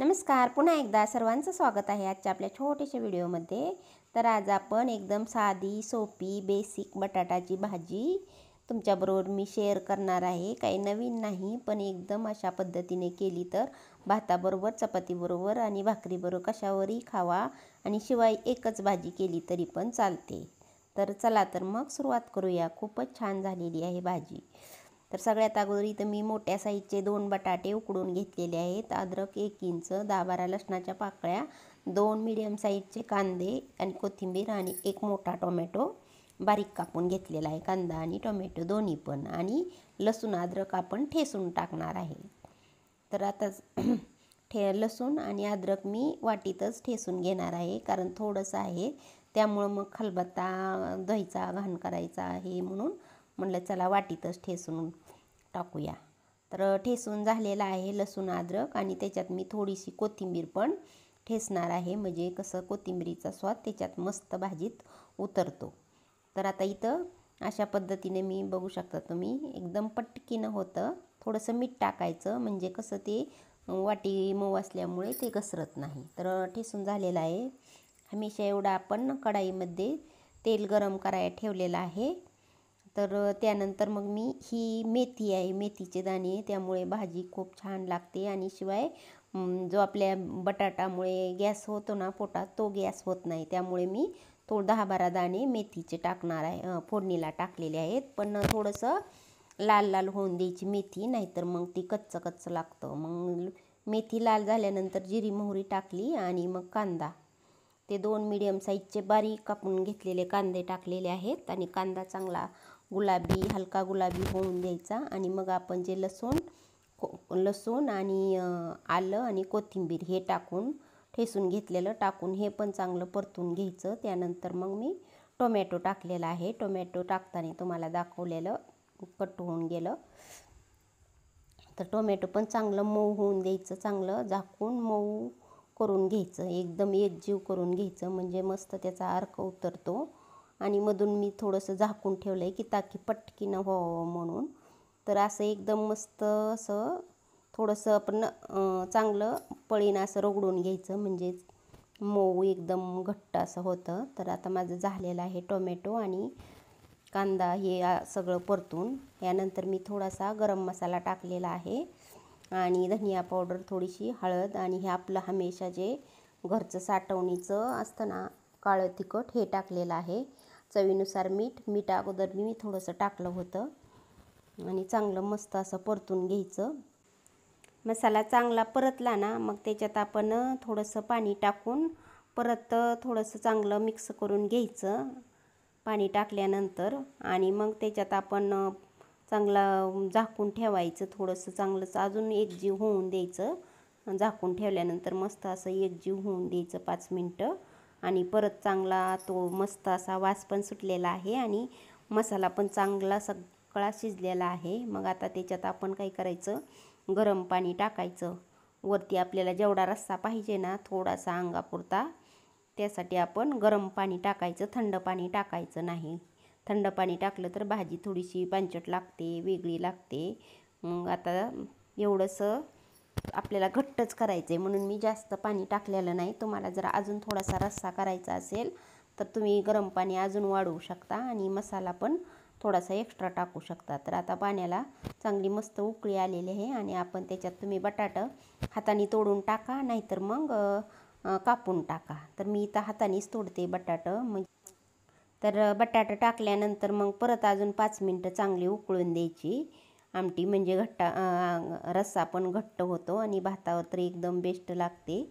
नमस्कार, पुन्हा एकदा सर्वांचं स्वागत आहे आजच्या आपल्या छोट्याशा व्हिडिओमध्ये। तर आज आपण एकदम साधी सोपी बेसिक बटाटाची भाजी तुमच्याबरोबर मी शेअर करणार आहे। काही नवीन नाही, पण एकदम अशा पद्धतीने केली तर भाताबरोबर, चपातीबरोबर आणि भाकरीबरोबर कशावरही खावा आणि शिवाय एकच भाजी केली तरी पण चालते। तर चला तर मग सुरुवात करूया। खूपच छान झालेली आहे भाजी। तर सगळ्यात अगोदर इथं मी मोठ्या साईजचे 2 बटाटे उकडून घेतलेले आहेत, अद्रक 1 इंच, 10-12 लसणाच्या पाकळ्या, 2 मीडियम साईजचे कांदे आणि कोथिंबीर आणि 1 मोठा टोमॅटो बारीक कापून घेतलेला आहे। कांदा आणि टोमॅटो दोन्ही पण, आणि लसूण अद्रक आपण ठेचून टाकणार आहे। तर आता लसूण आणि अद्रक मी वाटीतच ठेचून घेणार आहे, कारण थोडंसं आहे, त्यामुळं मग खलबत्ता धुवायचा, घाण करायचा आहे, म्हणून म्हणलं चला वाटीतच ठेचून टाकूया। तर ठेचून झालेला आहे लसूण अद्रक, आणि त्याच्यात मी थोडीशी कोथिंबीर पण ठेचणार आहे, म्हणजे कसं कोथिंबीरीचा स्वाद त्याच्यात मस्त भाजीत उतरतो। तर आता इथं अशा पद्धतीने मी बघू शकता तुम्ही, एकदम पटकीनं होतं। थोडंसं मीठ टाकायचं, म्हणजे कसं ते वाटी मऊ असल्यामुळे ते घसरत नाही। तर ठेचून झालेला आहे। हमेशा एवढा आपण कढाईमध्ये तेल गरम करायला ठेवलेलं आहे। तर त्यानंतर मग मी ही मेथी आहे, मेथीचे दाणे, त्यामुळे भाजी खूप छान लागते, आणि शिवाय जो आपल्या बटाटामुळे गॅस होतो ना पोटात, तो गॅस होत नाही। त्यामुळे मी 10-12 दाणे मेथीचे टाकणार आहे, फोडणीला टाकलेले आहेत। पण थोडंसं लाल लाल होऊन द्यायची मेथी, नाहीतर मग ती कच्चं लागतं। मग मेथी लाल झाल्यानंतर जिरी मोहरी टाकली, आणि मग कांदा, ते 2 मीडियम साईजचे बारीक कापून घेतलेले कांदे टाकलेले आहेत, आणि कांदा चांगला गुलाबी, हलका गुलाबी होऊन द्यायचा। आणि मग आपण जे लसूण आणि आलं आणि कोथिंबीर हे टाकून ठेचून घेतलेलं टाकून हे पण चांगलं परतून घ्यायचं। त्यानंतर मग मी टोमॅटो टाकलेला आहे। टोमॅटो टाकताना तुम्हाला दाखवलेलं कट होऊन गेलं, तर टोमॅटो पण चांगलं मऊ होऊन द्यायचं, चांगलं झाकून मऊ करून घ्यायचं, एकदम एकजीव करून घ्यायचं, म्हणजे मस्त त्याचा अर्क उतरतो। आणि मधून मी थोडंसं झाकून ठेवलं आहे की ताकी पटकीनं व्हावं म्हणून। तर असं एकदम मस्त असं थोडंसं आपण चांगलं पळीनं असं रगडून घ्यायचं, म्हणजे मऊ एकदम घट्ट असं होतं। तर आता माझं झालेलं आहे टोमॅटो आणि कांदा हे सगळं परतून। यानंतर मी थोडासा गरम मसाला टाकलेला आहे, आणि धनिया पावडर, थोडीशी हळद, आणि हे आपलं हमेशा जे घरचं साठवणीचं असतं ना काळं तिखट, हे टाकलेलं आहे। चवीनुसार मीठ अगोदर मी थोडंसं टाकलं होतं, आणि चांगलं मस्त असं परतून घ्यायचं। मसाला चांगला परतला ना, मग त्याच्यात आपण थोडंसं पाणी टाकून परत थोडंसं चांगलं मिक्स करून घ्यायचं पाणी टाकल्यानंतर, आणि मग त्याच्यात आपण चांगलं झाकून ठेवायचं, थोडंसं चांगलंच अजून एकजीव होऊन द्यायचं। झाकून ठेवल्यानंतर मस्त असं एकजीव होऊन द्यायचं 5 मिनटं, आणि परत चांगला तो मस्त असा वास पण सुटलेला आहे, आणि मसाला पण चांगला सगळा शिजलेला आहे। मग आता त्याच्यात आपण काय करायचं, गरम पाणी टाकायचं वरती, आपल्याला जेवढा रस्सा पाहिजे ना थोडासा अंगापुरता, त्यासाठी आपण गरम पाणी टाकायचं, थंड पाणी टाकायचं नाही। थंड पाणी टाकलं तर भाजी थोडीशी पांचट लागते, वेगळी लागते। मग आता एवढंसं आपल्याला घट्टच करायचं आहे, म्हणून मी जास्त पाणी टाकलेलं नाही। तुम्हाला जर अजून थोडासा रस्सा करायचा असेल तर तुम्ही गरम पाणी अजून वाढवू शकता, आणि मसाला पण थोडासा एक्स्ट्रा टाकू शकता। तर आता पाण्याला चांगली मस्त उकळी आलेली आहे, आणि आपण त्याच्यात तुम्ही बटाटा हाताने तोडून टाका, नाहीतर मग कापून टाका। तर मी इथं हातानेच तोडते बटाटा। तर बटाटा टाकल्यानंतर मग परत अजून 5 मिनटं चांगली उकळून द्यायची आमटी, म्हणजे रस्सा पण घट्ट होतो, आणि भातावर तर एकदम बेस्ट लागते।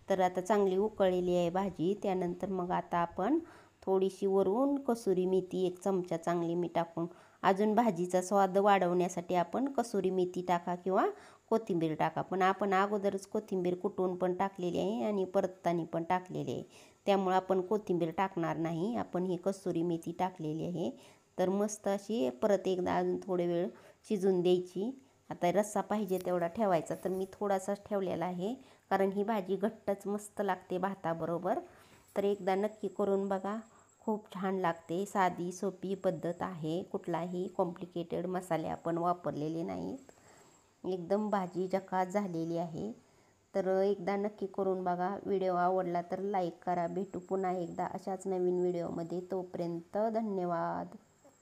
तर आता चांगली उकळलेली आहे भाजी। त्यानंतर मग आता आपण थोडीशी वरून कसुरी मेथी 1 चमचा चांगली मी टाकून, अजून भाजीचा स्वाद वाढवण्यासाठी आपण कसुरी मेथी टाका किंवा कोथिंबीर टाका, पण आपण अगोदरच कोथिंबीर कुटून पण टाकलेली आहे आणि परतताना पण टाकलेली आहे, त्यामुळे आपण कोथिंबीर टाकणार नाही, आपण ही कसुरी मेथी टाकलेली आहे। तर मस्त अशी परत एकदा अजून थोडे वेळ शिजून द्यायची। आता रस्सा पाहिजे तेवढा ठेवायचा, तर मी थोडासाच ठेवलेला आहे, कारण ही भाजी घट्टच मस्त लागते भाताबरोबर। तर एकदा नक्की करून बघा, खूप छान लागते। साधी सोपी पद्धत आहे, कुठलाही कॉम्प्लिकेटेड मसाले आपण वापरलेले नाहीत, एकदम भाजी झकास झालेली आहे। तर एकदा नक्की करून बघा. व्हिडिओ आवडला तर लाईक करा. भेटू पुन्हा एकदा अशाच नवीन व्हिडिओमध्ये. तोपर्यंत धन्यवाद.